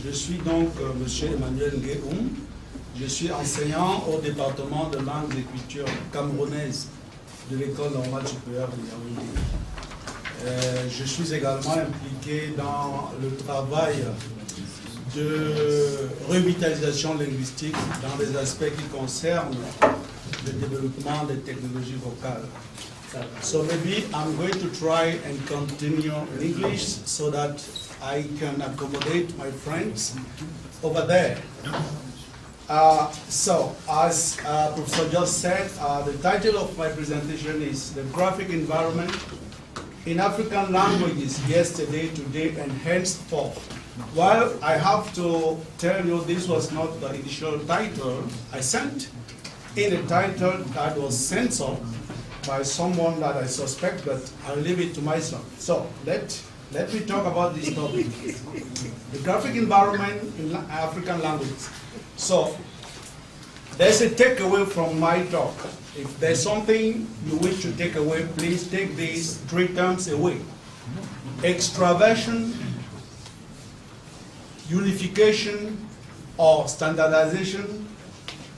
Je suis donc Monsieur Emmanuel Nguéoum. Je suis enseignant au département de langue et culture camerounaise de l'École normale supérieure de Yaoundé. Je suis également impliqué dans le travail de revitalisation linguistique dans les aspects qui concernent le développement des technologies vocales. So maybe I'm going to try and continue in English so that I can accommodate my friends over there. So, as Professor just said, the title of my presentation is The Graphic Environment in African Languages Yesterday, Today, and Henceforth. While I have to tell you this was not the initial title I sent, in a title that was censored by someone that I suspect, but I'll leave it to myself. So, let me talk about this topic. The graphic environment in African languages. So, there's a takeaway from my talk. If there's something you wish to take away, please take these 3 terms away. Extraversion, unification or standardization,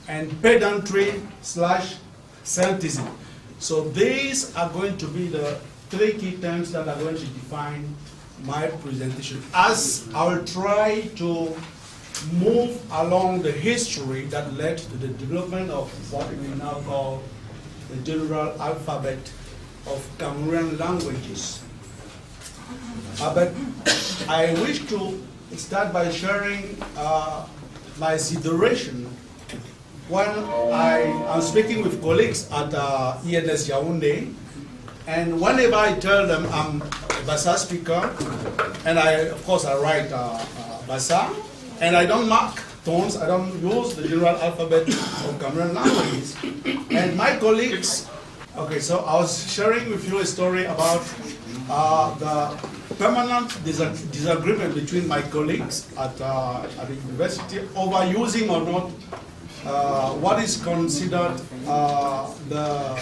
and pedantry/scientism. So these are going to be the 3 key terms that are going to define my presentation, as I will try to move along the history that led to the development of what we now call the general alphabet of Cameroonian languages. But I wish to start by sharing my situation when I am speaking with colleagues at ENS Yaoundé, and whenever I tell them I'm a Bassa speaker, and of course I write Bassa, and I don't mark tones, I don't use the general alphabet of Cameroonian languages. And my colleagues, okay, so I was sharing with you a story about the permanent disagreement between my colleagues at the university over using or not what is considered the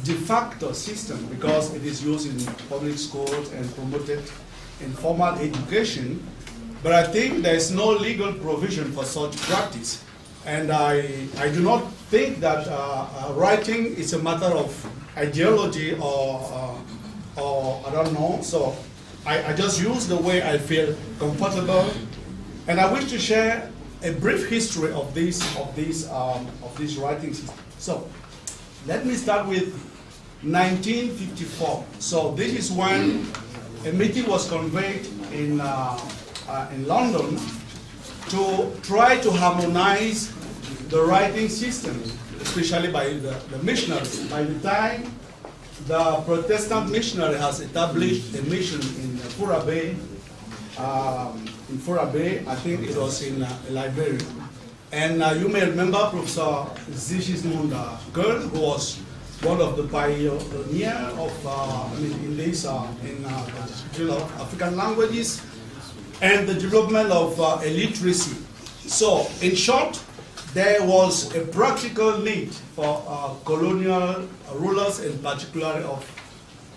de facto system, because it is used in public schools and promoted in formal education. But I think there is no legal provision for such practice. And I do not think that writing is a matter of ideology or I don't know. So I just use the way I feel comfortable. And I wish to share a brief history of this writing system. So let me start with 1954. So this is when a meeting was convened in London to try to harmonize the writing system, especially by the missionaries. By the time the Protestant missionary has established a mission in Fura Bay, I think it was in Liberia. And you may remember Professor Sigismund Kuhl, who was one of the pioneers of African languages and the development of illiteracy. So, in short, there was a practical need for colonial rulers, in particular of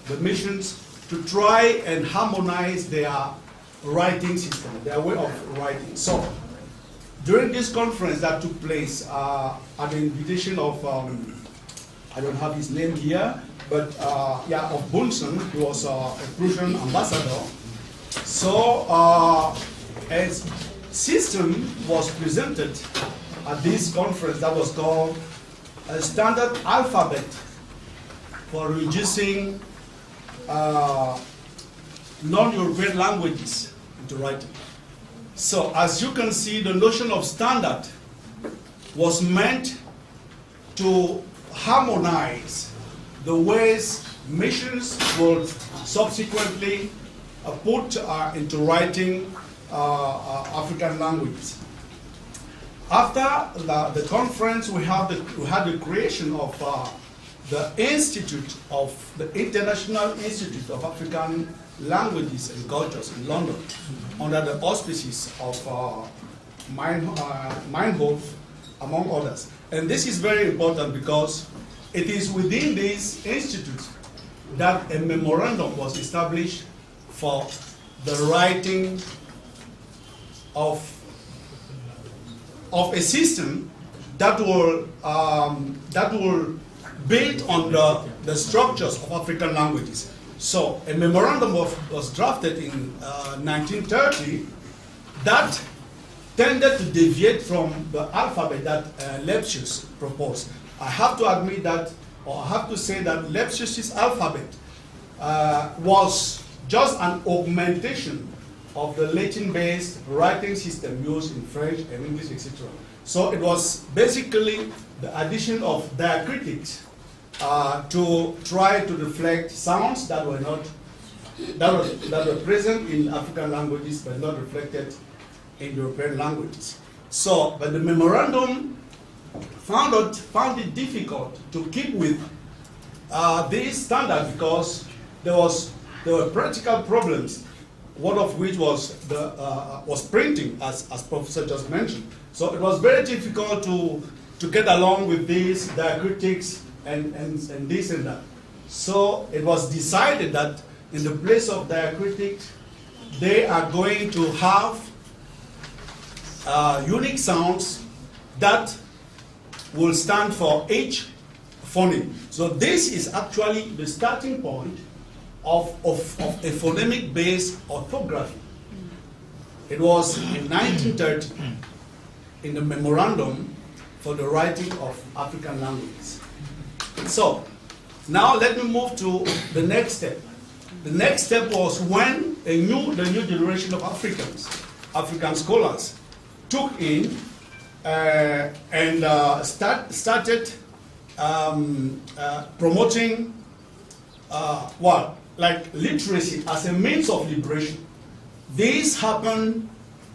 the missions, to try and harmonize their writing system, their way of writing. So, during this conference that took place at the invitation of, I don't have his name here, but of Bunsen, who was a Prussian ambassador. So a system was presented at this conference that was called a standard alphabet for reducing non-European languages into writing. So as you can see, the notion of standard was meant to harmonize the ways missions would subsequently put into writing African languages. After the conference, we had the creation of the International Institute of African Languages and Cultures in London, under the auspices of Meinhof, among others. And this is very important because it is within these institutes that a memorandum was established for the writing of a system that will build on the structures of African languages. So a memorandum was drafted in 1930 that tended to deviate from the alphabet that Lepsius proposed. I have to admit that, or I have to say that Lepsius's alphabet was just an augmentation of the Latin-based writing system used in French and English, etc. So it was basically the addition of diacritics to try to reflect sounds that were not that were present in African languages but not reflected in European languages. So, but the memorandum found it difficult to keep with these standards because there were practical problems. One of which was was printing, as Professor just mentioned. So it was very difficult to get along with these diacritics and this and that. So it was decided that in the place of diacritics, they are going to have unique sounds that will stand for each phoneme. So this is actually the starting point of a phonemic-based orthography. It was in 1930 in the memorandum for the writing of African languages. So now let me move to the next step. The next step was when the new generation of African scholars took in and started promoting like literacy as a means of liberation. This happened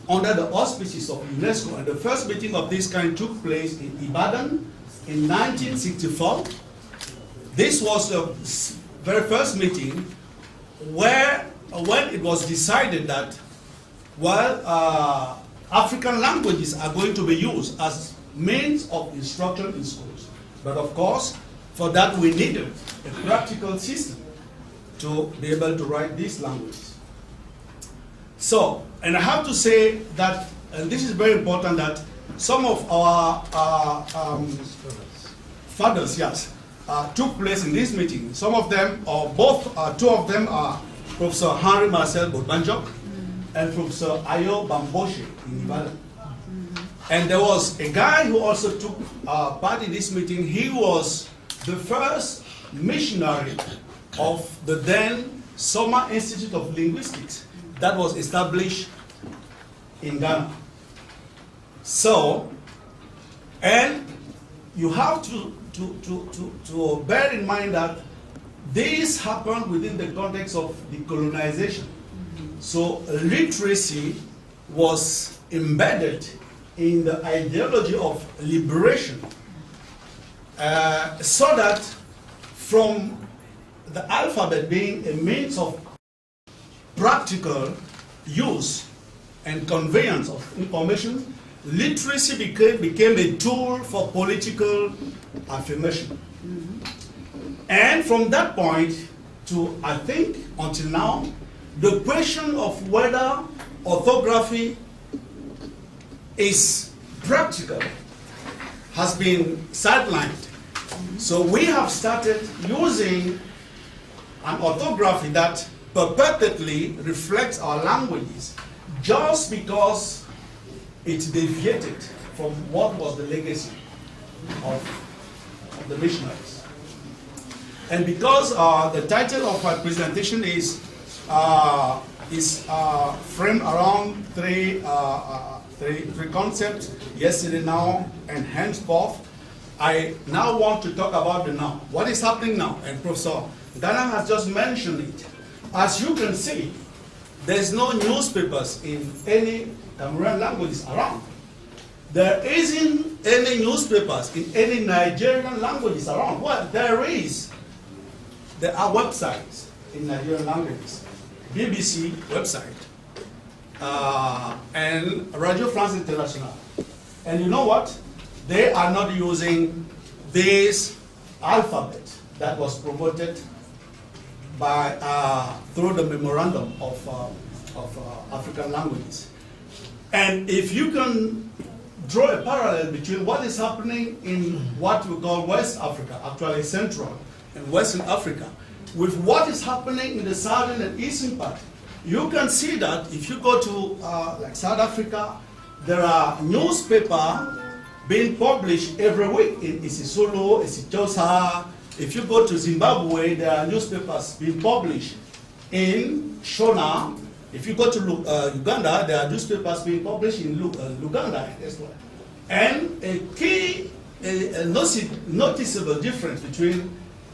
under the auspices of UNESCO, and the first meeting of this kind took place in Ibadan in 1964. This was the very first meeting when it was decided that, African languages are going to be used as means of instruction in schools. But of course, for that we needed a practical system to be able to write these languages. So, and I have to say that, and this is very important, that some of our fathers, yes, took place in this meeting. Some of them, or both, two of them are Professor Henry Marcel Bodbanjok and Professor Ayo Bamboshe in Ibadan. And there was a guy who also took part in this meeting. He was the first missionary of the then Summer Institute of Linguistics that was established in Ghana. So, and you have to bear in mind that this happened within the context of decolonization. So literacy was embedded in the ideology of liberation, so that from the alphabet being a means of practical use and conveyance of information, literacy became a tool for political affirmation. And from that point to, I think, until now, the question of whether orthography is practical has been sidelined. So we have started using an orthography that perpetually reflects our languages just because it deviated from what was the legacy of the missionaries. And because the title of my presentation is framed around three concepts: yesterday, now, and henceforth, I now want to talk about the now. What is happening now? And Professor Ghana has just mentioned it. As you can see, there's no newspapers in any Cameroonian languages around. There isn't any newspapers in any Nigerian languages around. Well, there is. There are websites in Nigerian languages. BBC website, and Radio France Internationale. And you know what? They are not using this alphabet that was promoted by through the memorandum of African languages. And if you can draw a parallel between what is happening in what we call West Africa, actually Central and Western Africa, with what is happening in the Southern and Eastern part, you can see that if you go to like South Africa, there are newspapers being published every week in Isisulu, Isithosa. If you go to Zimbabwe, there are newspapers being published in Shona. If you go to Uganda, there are newspapers being published in Uganda as well. And a key, a noticeable difference between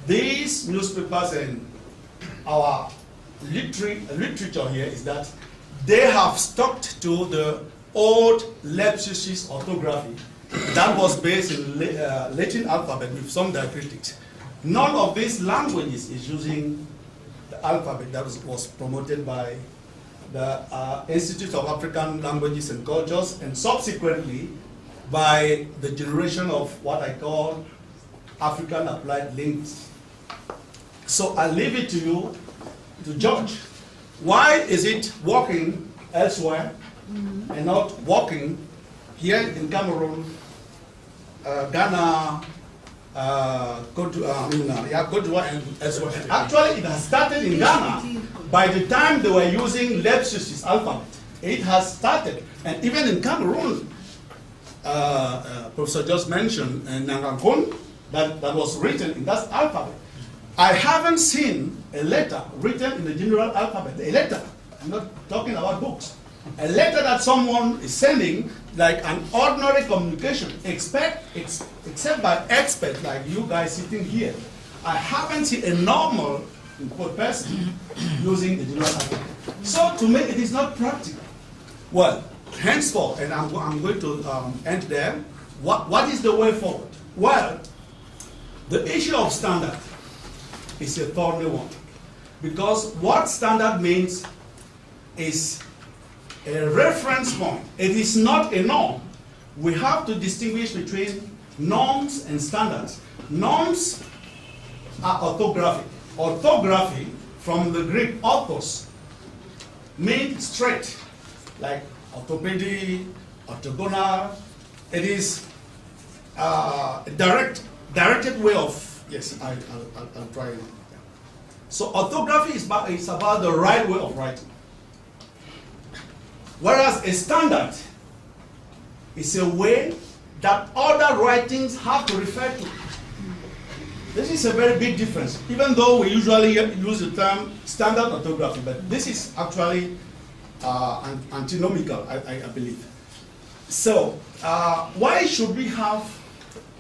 these newspapers and our literature here is that they have stuck to the old Lepsius orthography that was based in Latin alphabet with some diacritics. None of these languages is using the alphabet that was promoted by the Institute of African Languages and Cultures, and subsequently by the generation of what I call African Applied Linguists. So I leave it to you to judge. Why is it working elsewhere and not working here in Cameroon, Ghana, Côte d'Ivoire, and elsewhere? Actually, it has started in Ghana. By the time they were using Lepsius' alphabet, it has started. And even in Cameroon, Professor just mentioned Nangankon, that was written in that alphabet. I haven't seen a letter written in the general alphabet, a letter, I'm not talking about books, a letter that someone is sending, like an ordinary communication, except by experts like you guys sitting here. I haven't seen a normal person using the general alphabet. So to me, it is not practical. Well, henceforth, and I'm going to end there, what is the way forward? Well, the issue of standard is a thorny one, because what standard means is a reference point. It is not a norm. We have to distinguish between norms and standards. Norms are orthographic. Orthography, from the Greek orthos, means straight, like orthopedy, orthogonal. It is a directed way of, yes, I'll try it. So orthography is about the right way of writing. Whereas a standard is a way that other writings have to refer to. This is a very big difference, even though we usually use the term standard orthography, but this is actually antinomical, I believe. So, why should we have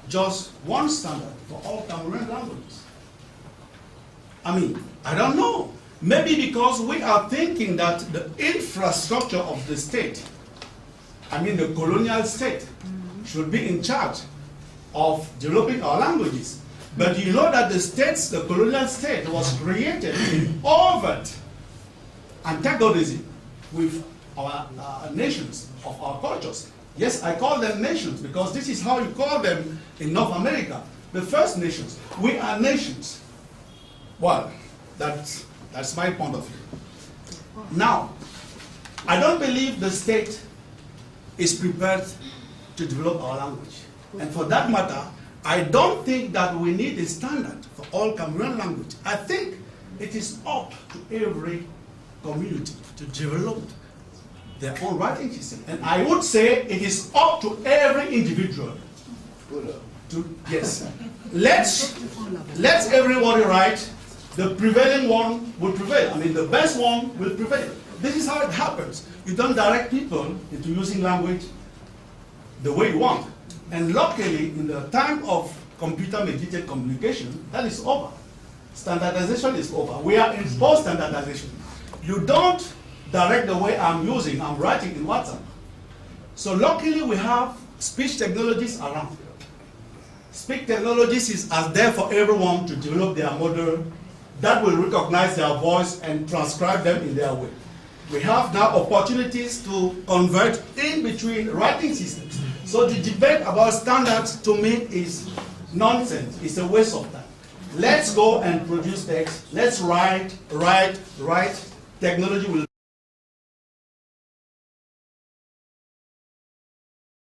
just one standard for all Cameroonian languages? I mean, I don't know. Maybe because we are thinking that the infrastructure of the state, I mean the colonial state, should be in charge of developing our languages. But you know that the colonial state was created in overt antagonism with our nations, of our cultures. Yes, I call them nations because this is how you call them in North America. The First Nations. We are nations. Well, that's my point of view. Now, I don't believe the state is prepared to develop our language. And for that matter, I don't think that we need a standard for all Cameroonian language. I think it is up to every community to develop their own writing system. And I would say it is up to every individual to, yes, let's everybody write. The prevailing one will prevail. I mean, the best one will prevail. This is how it happens. You don't direct people into using language the way you want. And luckily, in the time of computer-mediated communication, that is over. Standardization is over. We are in post-standardization. You don't direct the way I'm writing in WhatsApp. So luckily, we have speech technologies around. Speech technologies are there for everyone to develop their model that will recognize their voice and transcribe them in their way. We have now opportunities to convert in between writing systems. So the debate about standards to me is nonsense. It's a waste of time. Let's go and produce text. Let's write. Technology will